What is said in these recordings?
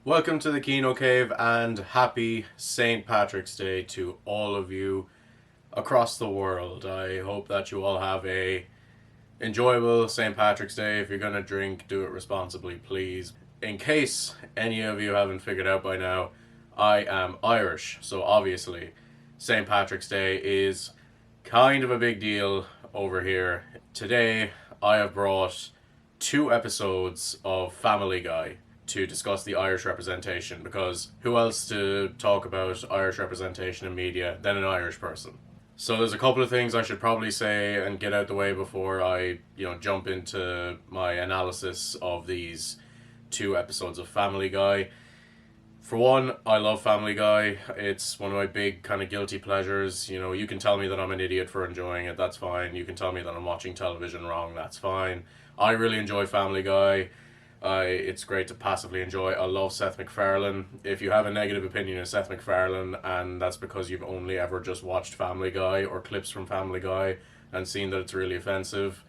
Welcome to the Kino Cave and happy St. Patrick's Day to all of you across the world. I hope that you all have a enjoyable St. Patrick's Day. If you're going to drink, do it responsibly, please. In case any of you haven't figured out by now, I am Irish, so obviously St. Patrick's Day is kind of a big deal over here. Today, I have brought 2 episodes of Family Guy to discuss the Irish representation, because who else to talk about Irish representation in media than an Irish person? So there's a couple of things I should probably say and get out the way before I, jump into my analysis of these 2 episodes of Family Guy. For one, I love Family Guy. It's one of my big kind of guilty pleasures. You can tell me that I'm an idiot for enjoying it, that's fine. You can tell me that I'm watching television wrong, that's fine. I really enjoy Family Guy. It's great to passively enjoy. I love Seth MacFarlane. If you have a negative opinion of Seth MacFarlane, and that's because you've only ever just watched Family Guy or clips from Family Guy and seen that it's really offensive,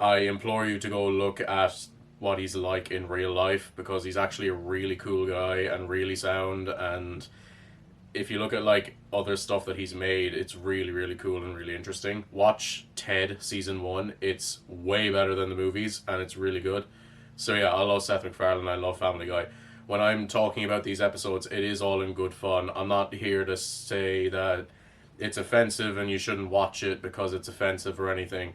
I implore you to go look at what he's like in real life, because he's actually a really cool guy and really sound. And if you look at like other stuff that he's made, it's really, really cool and really interesting. Watch Ted season 1. It's way better than the movies and it's really good. So yeah, I love Seth MacFarlane, I love Family Guy. When I'm talking about these episodes, it is all in good fun. I'm not here to say that it's offensive and you shouldn't watch it because it's offensive or anything.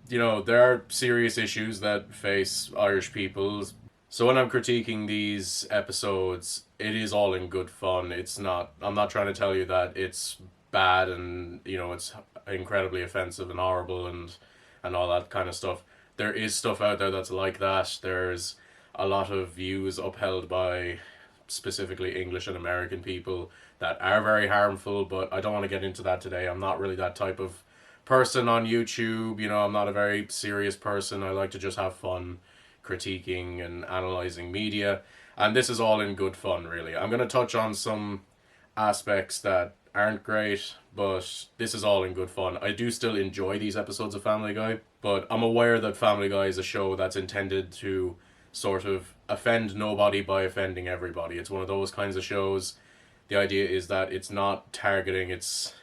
There are serious issues that face Irish people. So when I'm critiquing these episodes, it is all in good fun. I'm not trying to tell you that it's bad and, it's incredibly offensive and horrible and all that kind of stuff. There is stuff out there that's like that. There's a lot of views upheld by specifically English and American people that are very harmful, but I don't want to get into that today. I'm not really that type of person on YouTube. I'm not a very serious person. I like to just have fun critiquing and analyzing media, and this is all in good fun, really. I'm going to touch on some aspects that aren't great, but this is all in good fun. I do still enjoy these episodes of Family Guy, but I'm aware that Family Guy is a show that's intended to sort of offend nobody by offending everybody. It's one of those kinds of shows. The idea is that it's not targeting its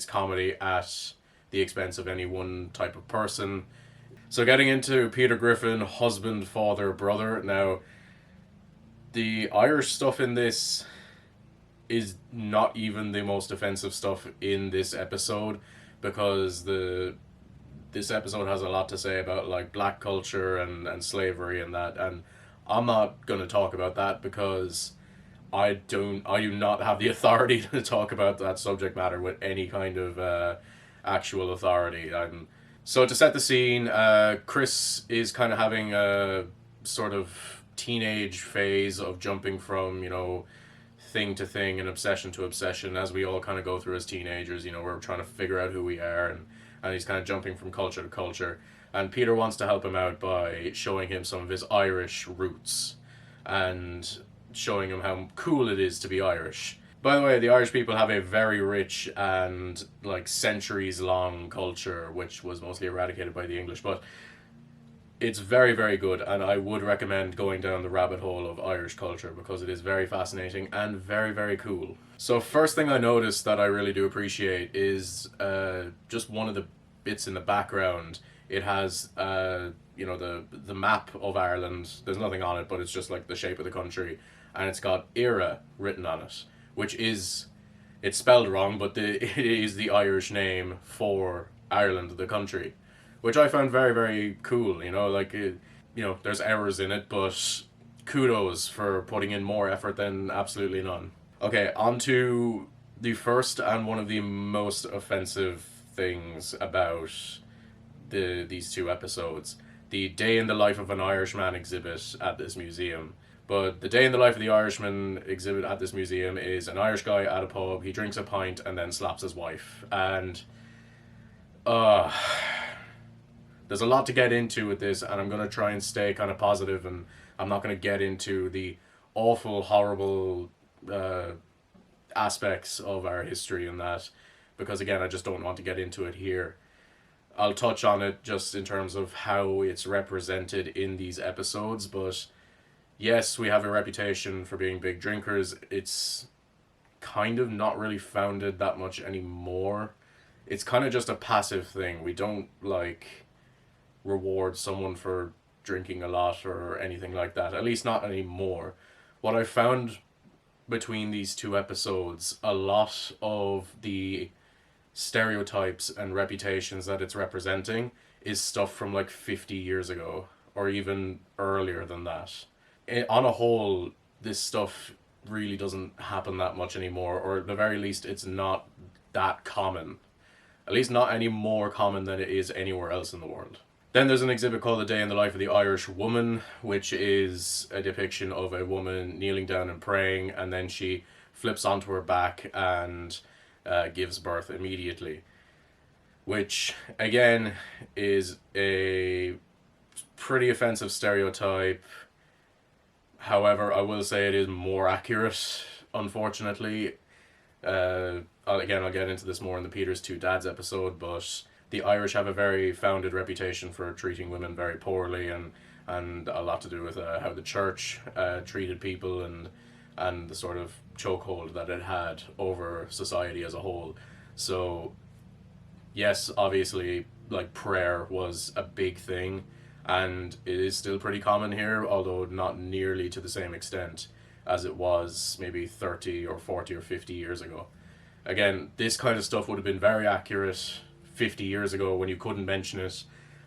comedy at the expense of any one type of person. So getting into Peter Griffin, husband, father, brother. Now, the Irish stuff in this is not even the most offensive stuff in this episode, because this episode has a lot to say about like black culture and slavery and that, and I'm not going to talk about that because I do not have the authority to talk about that subject matter with any kind of actual authority. So to set the scene, Chris is kind of having a sort of teenage phase of jumping from, thing to thing and obsession to obsession, as we all kind of go through as teenagers. We're trying to figure out who we are, and he's kind of jumping from culture to culture. And Peter wants to help him out by showing him some of his Irish roots and showing him how cool it is to be Irish. By the way, the Irish people have a very rich and like centuries long culture, which was mostly eradicated by the English, but it's very, very good, and I would recommend going down the rabbit hole of Irish culture because it is very fascinating and very, very cool. So first thing I noticed that I really do appreciate is just one of the bits in the background. It has the map of Ireland. There's nothing on it, but it's just like the shape of the country, and it's got era written on it, which is, it's spelled wrong, but it is the Irish name for Ireland, the country, which I found very, very cool. There's errors in it, but kudos for putting in more effort than absolutely none. Okay, on to the first and one of the most offensive things about these 2 episodes. The Day in the Life of an Irishman exhibit at this museum. But the Day in the Life of the Irishman exhibit at this museum is an Irish guy at a pub. He drinks a pint and then slaps his wife. And there's a lot to get into with this, and I'm going to try and stay kind of positive, and I'm not going to get into the awful, horrible aspects of our history and that, because again, I just don't want to get into it here. I'll touch on it just in terms of how it's represented in these episodes, but yes, we have a reputation for being big drinkers. It's kind of not really founded that much anymore. It's kind of just a passive thing. We don't like reward someone for drinking a lot or anything like that. At least not anymore. What I found between these two episodes, a lot of the stereotypes and reputations that it's representing is stuff from like 50 years ago or even earlier than that. On a whole, this stuff really doesn't happen that much anymore, or at the very least, it's not that common. At least, not any more common than it is anywhere else in the world. Then there's an exhibit called A Day in the Life of the Irish Woman, which is a depiction of a woman kneeling down and praying, and then she flips onto her back and gives birth immediately. Which, again, is a pretty offensive stereotype. However, I will say it is more accurate, unfortunately. I'll get into this more in the Peter's Two Dads episode, but the Irish have a very founded reputation for treating women very poorly, and a lot to do with how the church treated people, and the sort of chokehold that it had over society as a whole. So, yes, obviously, like, prayer was a big thing, and it is still pretty common here, although not nearly to the same extent as it was maybe 30 or 40 or 50 years ago. Again, this kind of stuff would have been very accurate 50 years ago when you couldn't mention it,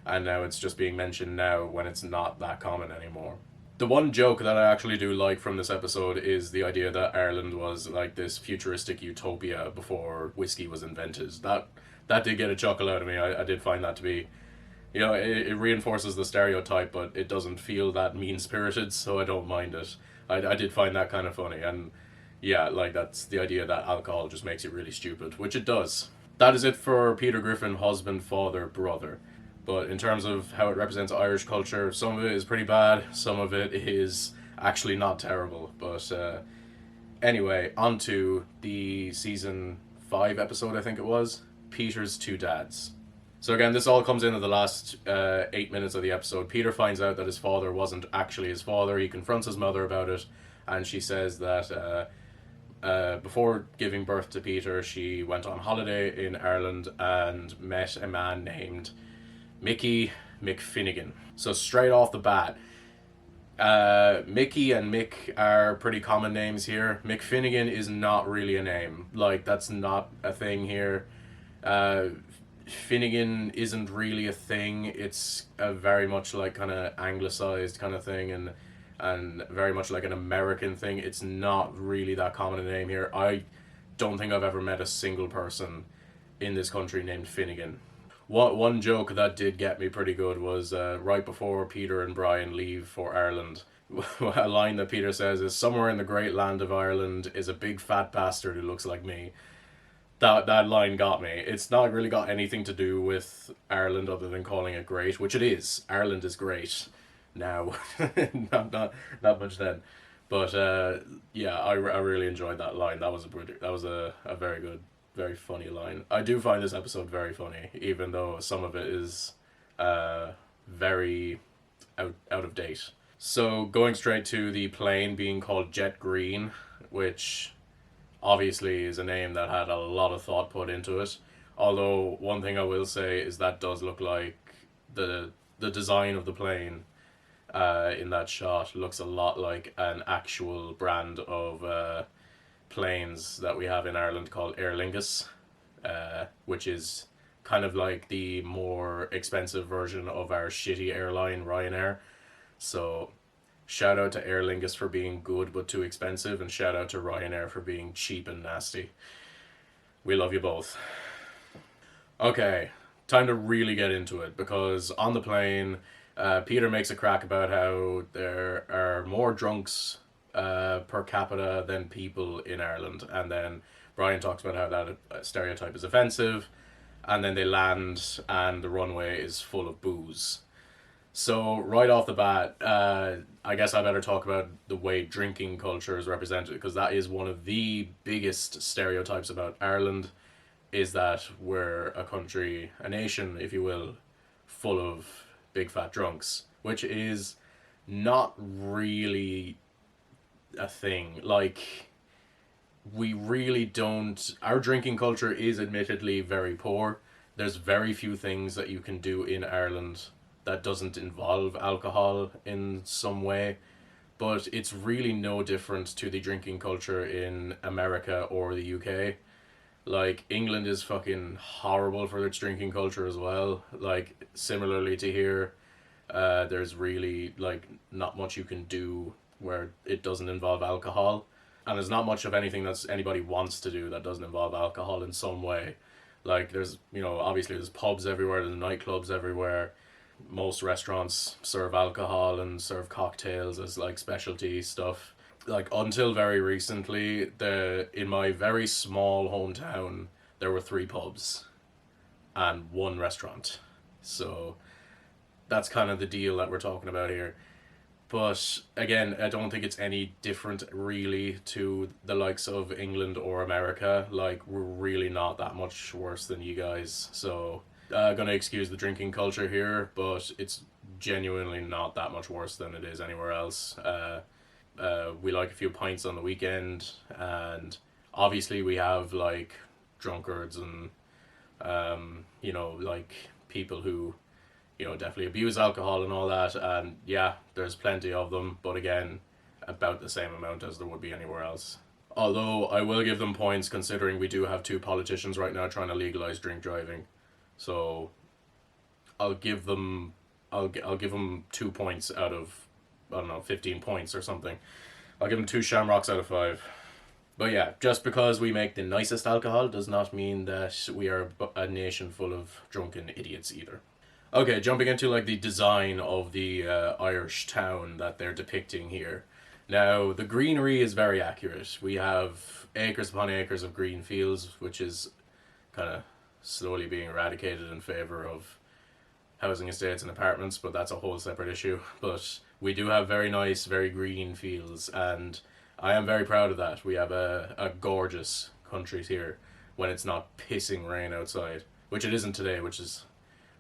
and now it's just being mentioned now when it's not that common anymore. The one joke that I actually do like from this episode is the idea that Ireland was like this futuristic utopia before whiskey was invented. That did get a chuckle out of me. I did find that to be, it reinforces the stereotype, but it doesn't feel that mean-spirited, so I don't mind it. I did find that kind of funny, and yeah, like, that's the idea that alcohol just makes it really stupid, which it does. That is it for Peter Griffin, husband, father, brother. But in terms of how it represents Irish culture, some of it is pretty bad, some of it is actually not terrible. But anyway, on to the season 5 episode, I think it was, Peter's Two Dads. So again, this all comes in at the last 8 minutes of the episode. Peter finds out that his father wasn't actually his father. He confronts his mother about it, and she says that before giving birth to Peter, she went on holiday in Ireland and met a man named Mickey McFinnigan. So straight off the bat, Mickey and Mick are pretty common names here. McFinnigan is not really a name. Like, that's not a thing here. Finnegan isn't really a thing. It's a very much like kind of anglicized kind of thing, and very much like an American thing. It's not really that common a name here. I don't think I've ever met a single person in this country named Finnegan. One joke that did get me pretty good was right before Peter and Brian leave for Ireland. A line that Peter says is, "Somewhere in the great land of Ireland is a big fat bastard who looks like me." That line got me. It's not really got anything to do with Ireland other than calling it great, which it is. Ireland is great now. not much then. But yeah, I really enjoyed that line. That was a very good, very funny line. I do find this episode very funny, even though some of it is very out of date. So going straight to the plane being called Jet Green, which obviously is a name that had a lot of thought put into it. Although one thing I will say is that does look like the design of the plane in that shot looks a lot like an actual brand of planes that we have in Ireland called Aer Lingus, which is kind of like the more expensive version of our shitty airline Ryanair. So shout out to Aer Lingus for being good but too expensive, and shout out to Ryanair for being cheap and nasty. We love you both. Okay, time to really get into it, because on the plane, Peter makes a crack about how there are more drunks per capita than people in Ireland, and then Brian talks about how that stereotype is offensive, and then they land and the runway is full of booze. So right off the bat, I guess I better talk about the way drinking culture is represented, because that is one of the biggest stereotypes about Ireland, is that we're a country, a nation, if you will, full of big fat drunks, which is not really a thing. Like, we really don't. Our drinking culture is admittedly very poor. There's very few things that you can do in Ireland that doesn't involve alcohol in some way. But it's really no different to the drinking culture in America or the UK. Like, England is fucking horrible for its drinking culture as well. Like, similarly to here, there's really, like, not much you can do where it doesn't involve alcohol. And there's not much of anything that's anybody wants to do that doesn't involve alcohol in some way. Like, there's, obviously there's pubs everywhere, there's nightclubs everywhere. Most restaurants serve alcohol and serve cocktails as like specialty stuff. Like, until very recently, in my very small hometown, there were 3 pubs and 1 restaurant. So that's kind of the deal that we're talking about here. But again, I don't think it's any different really to the likes of England or America. Like, we're really not that much worse than you guys. So, gonna excuse the drinking culture here, but it's genuinely not that much worse than it is anywhere else. We like a few pints on the weekend, and obviously we have like drunkards and like people who definitely abuse alcohol and all that, and yeah, there's plenty of them, but again, about the same amount as there would be anywhere else. Although I will give them points considering we do have 2 politicians right now trying to legalize drink driving, so I'll give them I'll give them 2 points out of, I don't know, 15 points or something. I'll give them 2 shamrocks out of 5. But yeah, just because we make the nicest alcohol does not mean that we are a nation full of drunken idiots either. Okay, jumping into like the design of the Irish town that they're depicting here. Now, the greenery is very accurate. We have acres upon acres of green fields, which is kind of slowly being eradicated in favor of housing estates and apartments, but that's a whole separate issue. But we do have very nice, very green fields, and I am very proud of that. We have a gorgeous country here when it's not pissing rain outside, which it isn't today, which is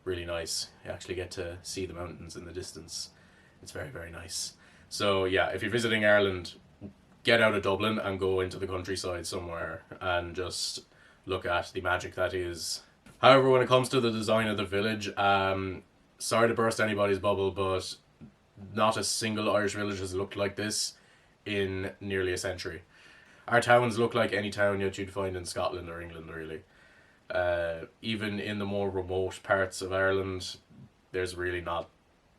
really nice. You actually get to see the mountains in the distance. It's very, very nice. So yeah, if you're visiting Ireland, get out of Dublin and go into the countryside somewhere and just look at the magic that is. However, when it comes to the design of the village, sorry to burst anybody's bubble, but not a single Irish village has looked like this in nearly a century. Our towns look like any town that you'd find in Scotland or England, really. Even in the more remote parts of Ireland, there's really not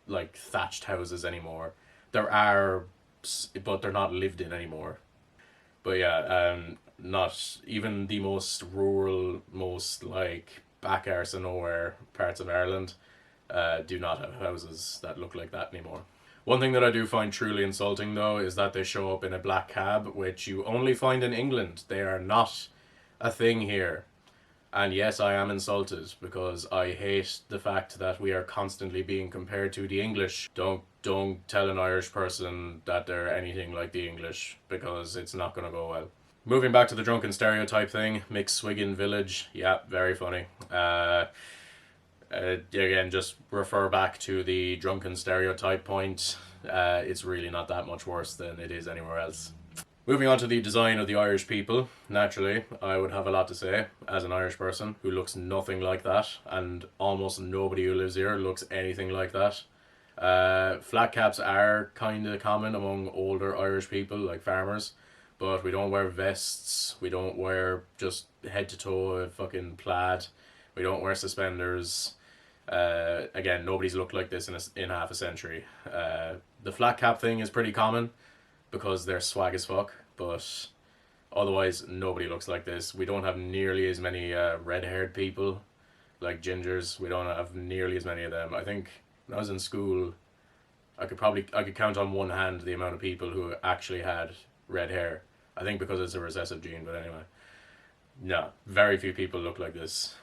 like thatched houses anymore. There are, but they're not lived in anymore. But yeah, not even the most rural, most like back arse of nowhere parts of Ireland do not have houses that look like that anymore. One thing that I do find truly insulting though is that they show up in a black cab, which you only find in England. They are not a thing here. And yes, I am insulted because I hate the fact that we are constantly being compared to the English. Don't tell an Irish person that they're anything like the English, because it's not going to go well. Moving back to the drunken stereotype thing, McSwiggin Village, yeah, very funny. Again, just refer back to the drunken stereotype point. It's really not that much worse than it is anywhere else. Moving on to the design of the Irish people, naturally, I would have a lot to say as an Irish person who looks nothing like that, and almost nobody who lives here looks anything like that. Flat caps are kind of common among older Irish people, like farmers, but we don't wear vests, we don't wear just head to toe fucking plaid, we don't wear suspenders. Again, nobody's looked like this in half a century. The flat cap thing is pretty common, because they're swag as fuck, but otherwise nobody looks like this. We don't have nearly as many red-haired people, like gingers. We don't have nearly as many of them. I think when I was in school, I could count on one hand the amount of people who actually had red hair. I think because it's a recessive gene, but anyway. No, very few people look like this.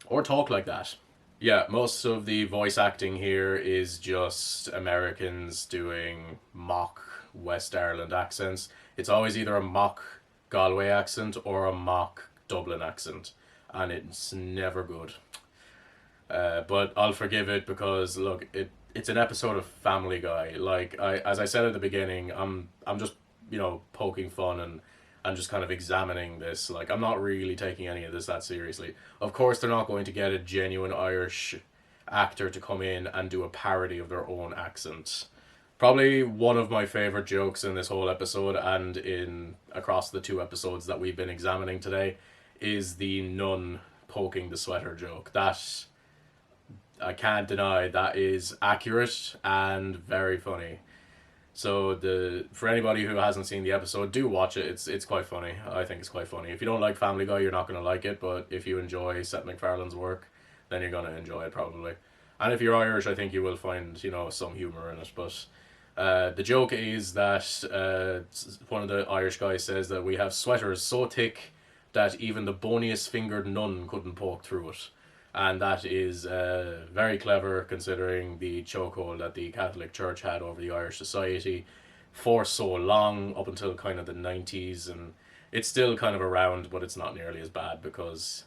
Or talk like that. Yeah, most of the voice acting here is just Americans doing mock West Ireland accents. It's always either a mock Galway accent or a mock Dublin accent, and it's never good. But I'll forgive it because look, it's an episode of Family Guy. Like as I said at the beginning, I'm just poking fun and just kind of examining this. Like I'm not really taking any of this that seriously. Of course, they're not going to get a genuine Irish actor to come in and do a parody of their own accent. Probably one of my favorite jokes in this whole episode and in across the two episodes that we've been examining today is the nun poking the sweater joke. That I can't deny that is accurate and very funny. So for anybody who hasn't seen the episode, do watch it. It's quite funny. I think it's quite funny. If you don't like Family Guy, you're not gonna like it. But if you enjoy Seth MacFarlane's work, then you're gonna enjoy it probably. And if you're Irish, I think you will find some humor in it. But the joke is that one of the Irish guys says that we have sweaters so thick that even the boniest fingered nun couldn't poke through it. And that is very clever considering the chokehold that the Catholic Church had over the Irish society for so long, up until kind of the 90s. And it's still kind of around, but it's not nearly as bad because,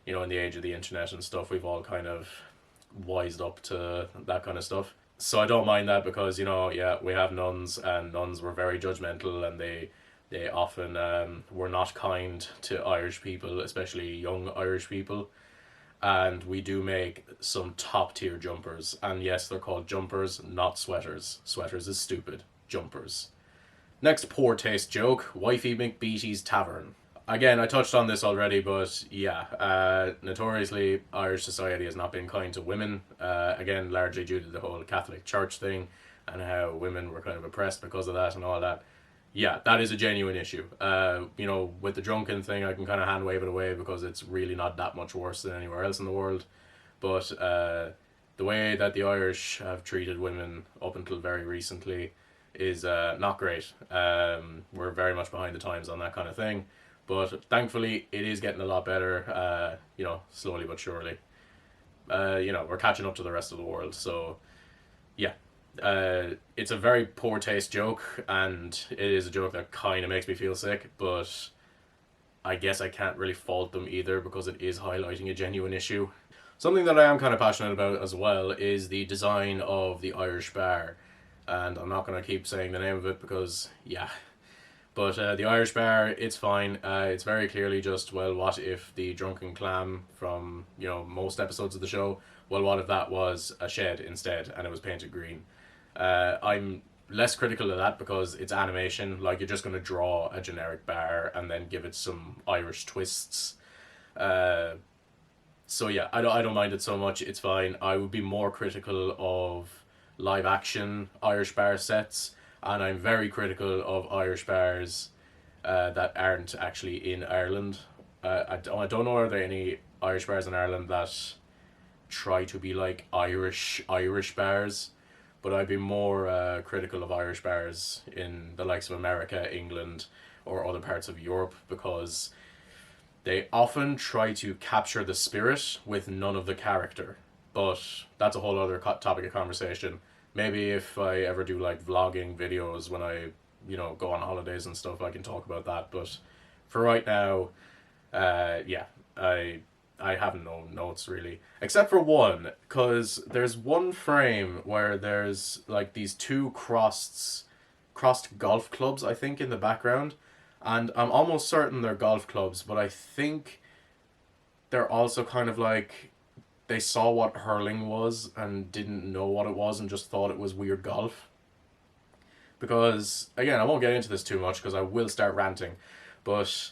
in the age of the internet and stuff, we've all kind of wised up to that kind of stuff. So I don't mind that because, yeah, we have nuns, and nuns were very judgmental, and they often were not kind to Irish people, especially young Irish people. And we do make some top tier jumpers. And yes, they're called jumpers, not sweaters. Sweaters is stupid. Jumpers. Next poor taste joke, Wifey McBeaty's Tavern. Again, I touched on this already, but yeah, notoriously Irish society has not been kind to women. Again, largely due to the whole Catholic Church thing and how women were kind of oppressed because of that and all that. Yeah, that is a genuine issue. With the drunken thing, I can kind of hand wave it away because it's really not that much worse than anywhere else in the world. But the way that the Irish have treated women up until very recently is not great. We're very much behind the times on that kind of thing. But thankfully, it is getting a lot better, slowly but surely. We're catching up to the rest of the world. So, yeah. It's a very poor taste joke, and it is a joke that kind of makes me feel sick, but I guess I can't really fault them either because it is highlighting a genuine issue. Something that I am kind of passionate about as well is the design of the Irish bar, and I'm not going to keep saying the name of it because, yeah. But the Irish bar, it's fine. It's very clearly just, well, what if the drunken clam from, most episodes of the show, well, what if that was a shed instead and it was painted green? I'm less critical of that because it's animation. Like, you're just going to draw a generic bar and then give it some Irish twists. So yeah, I don't mind it so much. It's fine. I would be more critical of live action Irish bar sets, and I'm very critical of Irish bars that aren't actually in Ireland. I don't know, are there any Irish bars in Ireland that try to be like Irish bars? But I'd be more critical of Irish bars in the likes of America, England, or other parts of Europe because they often try to capture the spirit with none of the character. But that's a whole other topic of conversation. Maybe if I ever do like vlogging videos when I, go on holidays and stuff, I can talk about that. But for right now, yeah, I have no notes really, except for one, because there's one frame where there's like these two crossed golf clubs, I think, in the background, and I'm almost certain they're golf clubs, but I think they're also kind of like they saw what hurling was and didn't know what it was and just thought it was weird golf. Because again, I won't get into this too much because I will start ranting, but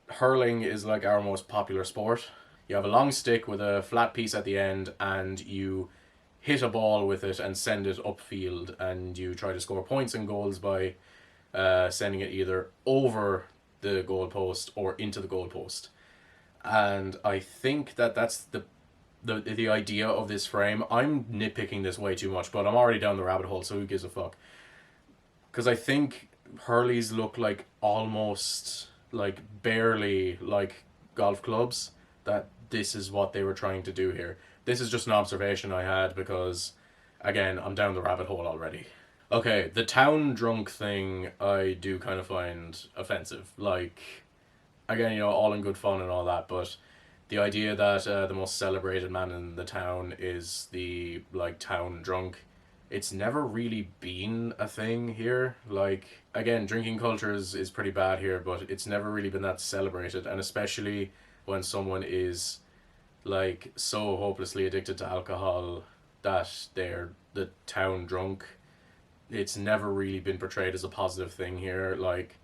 hurling is like our most popular sport. You have a long stick with a flat piece at the end, and you hit a ball with it and send it upfield, and you try to score points and goals by sending it either over the goalpost or into the goalpost. And I think that's the idea of this frame. I'm nitpicking this way too much, but I'm already down the rabbit hole, so who gives a fuck? Because I think hurleys look like almost, like, barely like golf clubs. That this is what they were trying to do here. This is just an observation I had because, again, I'm down the rabbit hole already. Okay, the town drunk thing I do kind of find offensive. Like, again, all in good fun and all that, but the idea that the most celebrated man in the town is the, like, town drunk it's never really been a thing here. Like, again, drinking culture is pretty bad here, but it's never really been that celebrated, and especially when someone is like so hopelessly addicted to alcohol that they're the town drunk. It's never really been portrayed as a positive thing here. Like,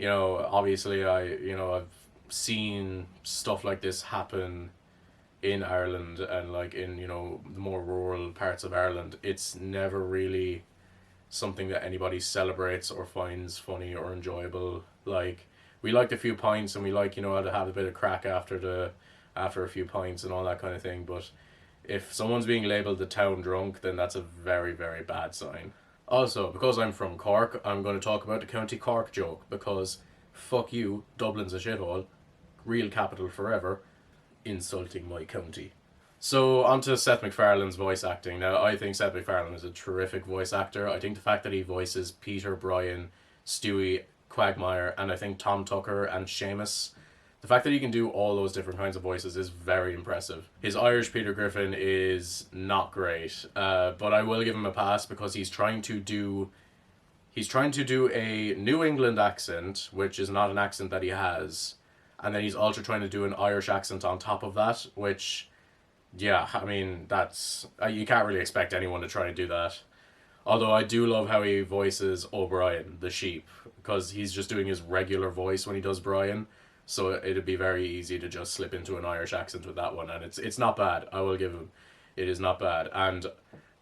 obviously I've seen stuff like this happen in Ireland and like in, the more rural parts of Ireland. It's never really something that anybody celebrates or finds funny or enjoyable. Like, we like a few pints and we like, to have a bit of crack after a few pints and all that kind of thing, but if someone's being labelled the town drunk, then that's a very, very bad sign. Also, because I'm from Cork, I'm going to talk about the County Cork joke, because fuck you, Dublin's a shithole, real capital forever, insulting my county. So, on to Seth MacFarlane's voice acting. Now, I think Seth MacFarlane is a terrific voice actor. I think the fact that he voices Peter, Brian, Stewie, Quagmire, and I think Tom Tucker and Seamus, the fact that he can do all those different kinds of voices is very impressive. His Irish Peter Griffin is not great, but I will give him a pass because he's trying to do a New England accent, which is not an accent that he has, and then he's also trying to do an Irish accent on top of that, which, yeah, I mean, that's you can't really expect anyone to try and do that. Although I do love how he voices O'Brien, the sheep, because he's just doing his regular voice when he does Brian. So it'd be very easy to just slip into an Irish accent with that one, and it's not bad. I will give him, it is not bad, and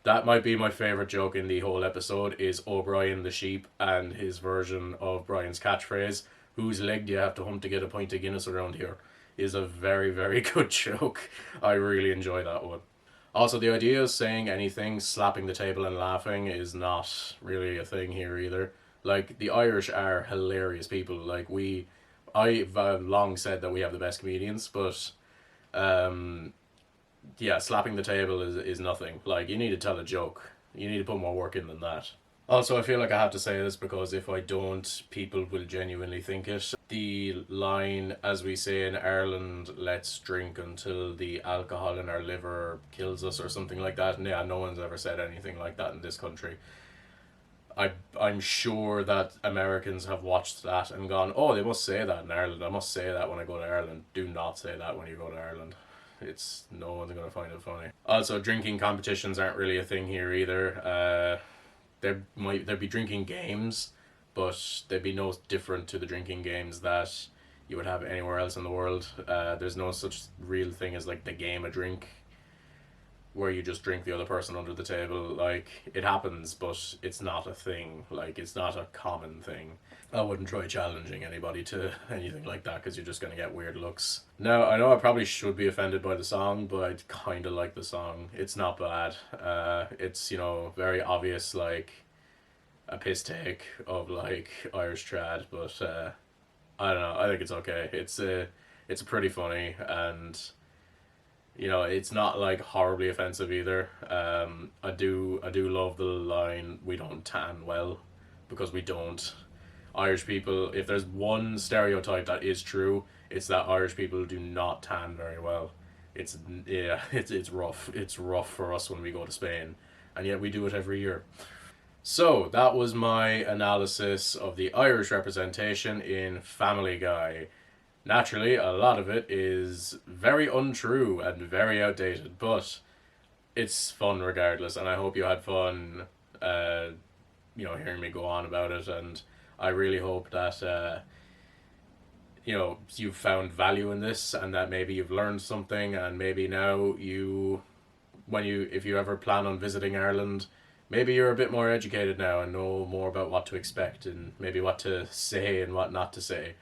that might be my favorite joke in the whole episode is O'Brien the sheep and his version of Brian's catchphrase, "Whose leg do you have to hump to get a pint of Guinness around here?" is a very, very good joke. I really enjoy that one. Also, the idea of saying anything, slapping the table and laughing is not really a thing here either. Like, the Irish are hilarious people. Like, I've long said that we have the best comedians, but yeah, slapping the table is nothing. Like, you need to tell a joke. You need to put more work in than that. Also, I feel like I have to say this because if I don't, people will genuinely think it. The line, as we say in Ireland, "let's drink until the alcohol in our liver kills us," or something like that. Yeah, no one's ever said anything like that in this country. I'm sure that Americans have watched that and gone, "Oh, they must say that in Ireland. I must say that when I go to Ireland." Do not say that when you go to Ireland. It's no one's gonna find it funny. Also, drinking competitions aren't really a thing here either. There'd be drinking games, but they'd be no different to the drinking games that you would have anywhere else in the world. There's no such real thing as like the game of drink, where you just drink the other person under the table. Like, it happens, but it's not a thing. Like, it's not a common thing. I wouldn't try challenging anybody to anything like that because you're just going to get weird looks. Now, I know I probably should be offended by the song, but I kind of like the song. It's not bad. It's, very obvious, like, a piss take of, like, Irish trad, but I don't know. I think it's okay. It's pretty funny, and it's not like horribly offensive either. I do love the line, "We don't tan well," because we don't. Irish people, if there's one stereotype that is true, it's that Irish people do not tan very well. It's rough. It's rough for us when we go to Spain, and yet we do it every year. So that was my analysis of the Irish representation in Family Guy. Naturally, a lot of it is very untrue and very outdated, but it's fun regardless, and I hope you had fun, hearing me go on about it, and I really hope that, you've found value in this, and that maybe you've learned something, and maybe now if you ever plan on visiting Ireland, maybe you're a bit more educated now and know more about what to expect, and maybe what to say and what not to say.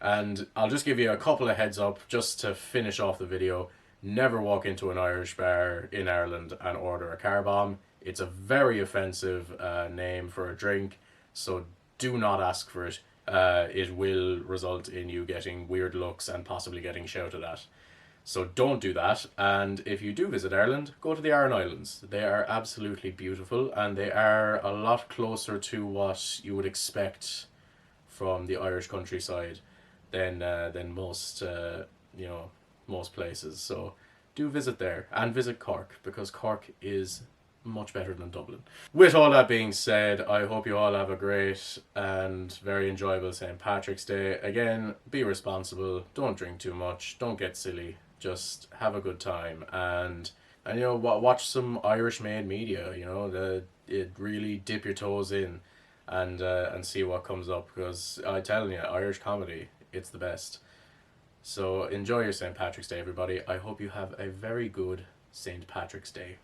And I'll just give you a couple of heads up just to finish off the video. Never walk into an Irish bar in Ireland and order a car bomb. It's a very offensive name for a drink, so do not ask for it. It will result in you getting weird looks and possibly getting shouted at. So don't do that. And if you do visit Ireland, go to the Aran Islands. They are absolutely beautiful, and they are a lot closer to what you would expect from the Irish countryside than most most places. So do visit there, and visit Cork, because Cork is much better than Dublin. With all that being said, I hope you all have a great and very enjoyable St. Patrick's Day. Again, be responsible, don't drink too much, don't get silly, just have a good time, and you know, watch some Irish made media, you know, it really dip your toes in and see what comes up, because I telling you, Irish comedy, it's the best. So enjoy your St. Patrick's Day, everybody. I hope you have a very good St. Patrick's Day.